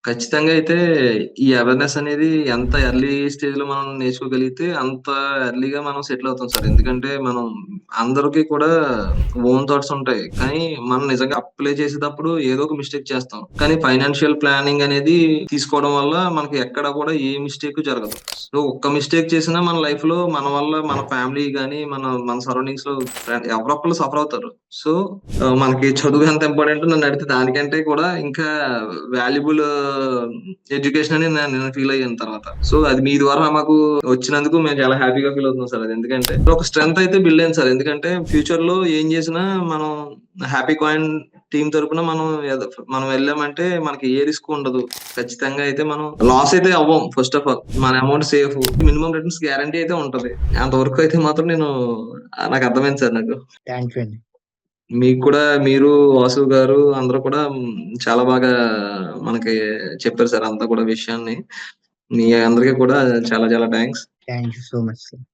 ఖచ్చితంగా అయితే ఈ అవేర్‌నెస్ అనేది ఎంత ఎర్లీ స్టేజ్‌లో మనం నేర్చుకోగలిగితే అంత ఎర్లీగా మనం సెటిల్ అవుతాం సార్. ఎందుకంటే మనం అందరికి కూడా ఓన్ థాట్స్ ఉంటాయి. కానీ మనం నిజంగా అప్లై చేసేటప్పుడు ఏదో ఒక మిస్టేక్ చేస్తాం. కానీ ఫైనాన్షియల్ ప్లానింగ్ అనేది తీసుకోవడం వల్ల మనకి ఎక్కడ కూడా ఏ మిస్టేక్ జరగదు. సో, ఒక్క మిస్టేక్ చేసినా మన లైఫ్‌లో మన వల్ల మన ఫ్యామిలీ గాని, మన సరౌండింగ్స్‌లో ఎవరో ఒకళ్ళు సఫర్ అవుతారు. సో, మనకి చదువు ఎంత ఇంపార్టెంటో నన్నడిగితే దానికంటే కూడా ఇంకా వాల్యుబుల్ ఎడ్యుకేషన్ అని నేను ఫీల్ అయ్యాను తర్వాత. సో, అది మీ ద్వారా మాకు వచ్చినందుకు మేము చాలా హ్యాపీగా ఫీల్ అవుతున్నాం సార్. అది ఎందుకంటే ఒక స్ట్రెంత్ అయితే బిల్డ్ అయింది సార్. ఎందుకంటే ఫ్యూచర్‌లో ఏం చేసినా మనం హ్యాపీ కాయిన్ టీమ్ తరపున మనం వెళ్ళామంటే మనకి ఏ రిస్క్ ఉండదు. ఖచ్చితంగా అయితే మనం లాస్ అయితే అవ్వం ఫస్ట్ ఆఫ్ ఆల్. మన amount safe. Minimum returns guarantee అయితే ఉంటది. అంతవరకు అయితే మాత్రం నాకు అర్థమైంది సార్ నాకు. థ్యాంక్ యూ అండి. మీకు కూడా మీరు, వాసు గారు అందరూ కూడా చాలా బాగా మనకి చెప్పారు సార్ అంతా కూడా విషయాన్ని. మీ అందరికి కూడా చాలా చాలా thanks. Thank you so much sir.